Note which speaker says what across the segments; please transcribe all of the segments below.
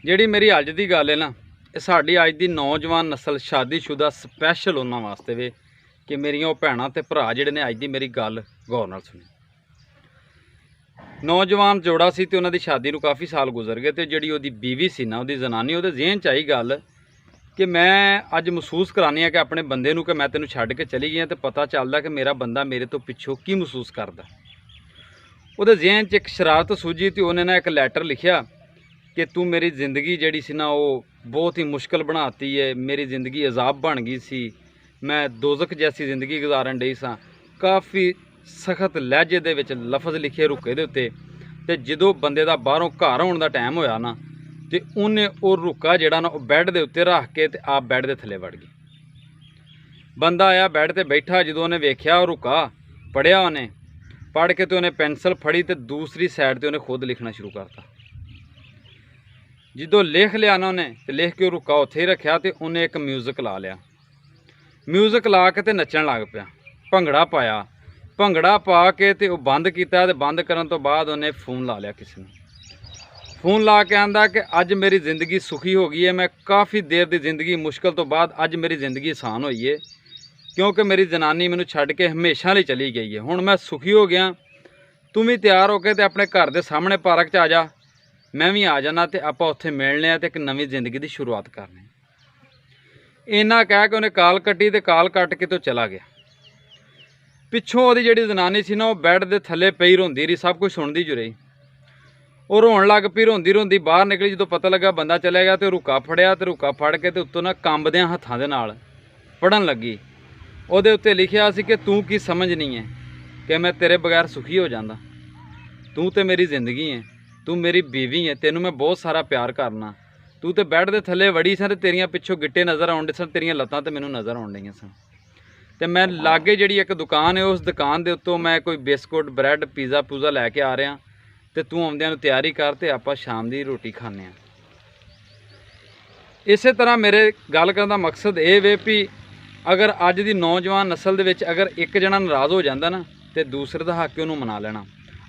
Speaker 1: ਜਿਹੜੀ ਮੇਰੀ ਅੱਜ ਦੀ ਗੱਲ ਹੈ ਨਾ, ਇਹ ਸਾਡੀ ਅੱਜ ਦੀ ਨੌਜਵਾਨ ਨਸਲ ਸ਼ਾਦੀशुदा ਸਪੈਸ਼ਲ ਉਹਨਾਂ ਵਾਸਤੇ ਵੇ ਕਿ ਮੇਰੀਆਂ ਉਹ ਭੈਣਾਂ ਤੇ ਭਰਾ ਜਿਹੜੇ ਨੇ ਅੱਜ ਦੀ ਮੇਰੀ ਗੱਲ ਗੌਰ ਨਾਲ ਸੁਣੀ। ਨੌਜਵਾਨ ਜੋੜਾ ਸੀ ਤੇ ਉਹਨਾਂ ਦੀ ਸ਼ਾਦੀ ਨੂੰ ਕਾਫੀ ਸਾਲ ਗੁਜ਼ਰ ਗਏ ਤੇ ਜਿਹੜੀ ਉਹਦੀ ਬੀਵੀ ਸੀ ਨਾ, ਉਹਦੀ ਜ਼ਨਾਨੀ, ਉਹਦੇ ਜ਼ਿਹਨ 'ਚ ਆਈ ਗੱਲ ਕਿ ਮੈਂ ਅੱਜ ਮਹਿਸੂਸ ਕਰਾਨੀ ਆ ਕਿ ਆਪਣੇ ਬੰਦੇ ਨੂੰ ਕਿ ਮੈਂ ਤੈਨੂੰ ਛੱਡ ਕੇ ਚਲੀ ਗਈ ਹਾਂ ਤੇ ਪਤਾ ਚੱਲਦਾ ਕਿ ਮੇਰਾ ਬੰਦਾ ਮੇਰੇ ਤੋਂ ਪਿੱਛੋਂ ਕੀ ਮਹਿਸੂਸ ਕਰਦਾ। ਉਹਦੇ ਜ਼ਿਹਨ 'ਚ ਇੱਕ ਸ਼ਰਾਰਤ ਸੂਝੀ ਤੇ ਉਹਨੇ ਨਾ ਇੱਕ ਲੈਟਰ ਲਿਖਿਆ कि तू मेरी ज़िंदगी जी सी ना वो बहुत ही मुश्किल बनाती है, मेरी ज़िंदगी अजाब बन गई सी, मैं दोजक जैसी ज़िंदगी गुजारन डई सा। काफ़ी सख्त लहजे दे विच लफज लिखे रुके दे उत्ते ते जदों बंदे दा बाहरों घर आउण दा टाइम होया ना ते उन्हें वो रुका जिहड़ा ना बैड दे उत्ते रख के ते आप बैड दे थले वड़ गई। बंदा आया बैड ते बैठा, जदों उन्हें वेख्या वो रुका पढ़िया, उन्हें पढ़ के तो उन्हें पेंसिल फड़ी ते दूसरी साइड ते उन्हें खुद लिखना शुरू करता। ਜਦੋਂ ਲਿਖ ਲਿਆ ਨਾ ਉਹਨੇ ਤੇ ਲਿਖ ਕੇ ਉਹ ਰੁਕਾ ਉੱਥੇ ਹੀ ਰੱਖਿਆ ਤੇ ਉਹਨੇ ਇੱਕ ਮਿਊਜ਼ਿਕ ਲਾ ਲਿਆ। ਮਿਊਜ਼ਿਕ ਲਾ ਕੇ ਤੇ ਨੱਚਣ ਲੱਗ ਪਿਆ, ਭੰਗੜਾ ਪਾਇਆ। ਭੰਗੜਾ ਪਾ ਕੇ ਤੇ ਉਹ ਬੰਦ ਕੀਤਾ ਤੇ ਬੰਦ ਕਰਨ ਤੋਂ ਬਾਅਦ ਉਹਨੇ ਫੋਨ ਲਾ ਲਿਆ ਕਿਸੇ ਨੂੰ। ਫੋਨ ਲਾ ਕੇ ਆਂਦਾ ਕਿ ਅੱਜ ਮੇਰੀ ਜ਼ਿੰਦਗੀ ਸੁਖੀ ਹੋ ਗਈ ਹੈ, ਮੈਂ ਕਾਫੀ ਦੇਰ ਦੀ ਜ਼ਿੰਦਗੀ ਮੁਸ਼ਕਲ ਤੋਂ ਬਾਅਦ ਅੱਜ ਮੇਰੀ ਜ਼ਿੰਦਗੀ ਆਸਾਨ ਹੋਈ ਹੈ ਕਿਉਂਕਿ ਮੇਰੀ ਜਨਾਨੀ ਮੈਨੂੰ ਛੱਡ ਕੇ ਹਮੇਸ਼ਾ ਲਈ ਚਲੀ ਗਈ ਹੈ। ਹੁਣ ਮੈਂ ਸੁਖੀ ਹੋ ਗਿਆ, ਤੂੰ ਵੀ ਤਿਆਰ ਹੋ ਕੇ ਤੇ ਆਪਣੇ ਘਰ ਦੇ ਸਾਹਮਣੇ ਪਾਰਕ 'ਚ ਆ ਜਾ, मैं भी आ जाना तो आप उत्थे मिलने तो एक नवी जिंदगी की शुरुआत करनी। इन्ना कह के उन्हें काल कट्टी तो काल कट के तो चला गया। पिछों वो जी जनानी सी ना, वो बैड के थले पई रोंदी रही, सब कुछ सुनती जो रही। वो रोन लग पई, रोंदी रोंदी बाहर निकली। जो पता लगा बंदा चले गया तो रुका फड़िया तो रुका फड़ के तो उत्तों ना कंबदियां हत्थां दे नाल पढ़न लगी। ਉਹਦੇ ਉੱਤੇ लिखिया सी कि तू की समझ नहीं है कि मैं तेरे बगैर सुखी हो जाता, तू तो मेरी जिंदगी है, तू मेरी बीवी है, तेनू मैं बहुत सारा प्यार करना, तू तो बैड के थले वड़ी सन, तेरिया पिछों गिट्टे नज़र आउंदे सन, तेरिया लत्तां तो मैनू नज़र आउण डईयां सन। तो मैं लागे जी एक दुकान है, उस दुकान के उत्तों मैं कोई बिस्कुट ब्रैड पीज़ा पूज़ा लैके आ रहा, तो तू आउंदियां नूं तैयारी कर ते आपां शाम की रोटी खाने। इस तरह मेरे गल करन दा मकसद ये वे भी अगर अज की नौजवान नस्ल दे विच अगर एक जना नाराज़ हो जाता ना तो दूसरे का हक उन्होंने मना लेना।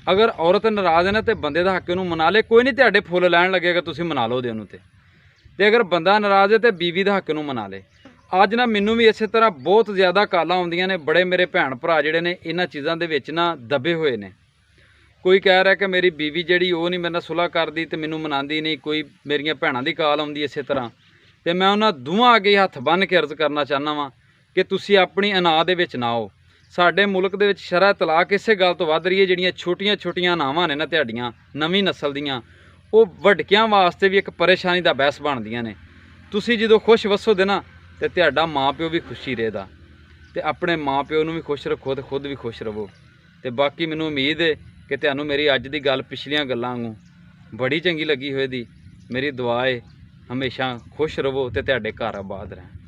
Speaker 1: अगर औरत नाराज़ है ना तो बंदे का हक उन्होंने मना ले, कोई नहीं तुहाडे फुल लैन लगेगा, तुसीं मना लो दे उन्होंने। तो अगर बंदा नाराज़ है तो बीवी का हक उन्होंने मना ले। अज ना मैनू भी इस तरह बहुत ज़्यादा कालां आउंदियां ने, बड़े मेरे भैन भरा जिहड़े ने इन्हां चीज़ां दे विच ना दबे हुए ने। कोई कह रहा कि मेरी बीवी जिहड़ी वो नहीं मेरे नाल सुलह करदी ते मैनू मनांदी नहीं, कोई मेरियां भैणां दी काल आउंदी इस तरह। तो मैं उन्हां दोवां अगे हत्थ बन के अर्ज़ करना चाहना वा कि तुसीं अपनी अनाह दे विच ना आओ। साडे मुल्क दे विच शरह तलाक इसे गल तो वध रही है, जिहड़ियां छोटियां छोटियां अनावां ने ना तुहाडीआं नवीं नस्ल दीआं, वो वड्डियां वास्ते भी एक परेशानी दा बहस बनदियां ने। तुसीं जदों खुश वसोदे ना ते तुहाडा माँ प्यो भी खुशी रहेगा, ते अपने माँ प्यो नूं भी खुश रखो ते खुद भी खुश रवो। ते बाकी मैनूं उम्मीद है कि तुहानूं मेरी अज दी गल पिछलियां गल्लां वांगू बड़ी चंगी लगी होएगी। मेरी दुआ है हमेशा खुश रवो ते तुहाडे घर आबाद रहन।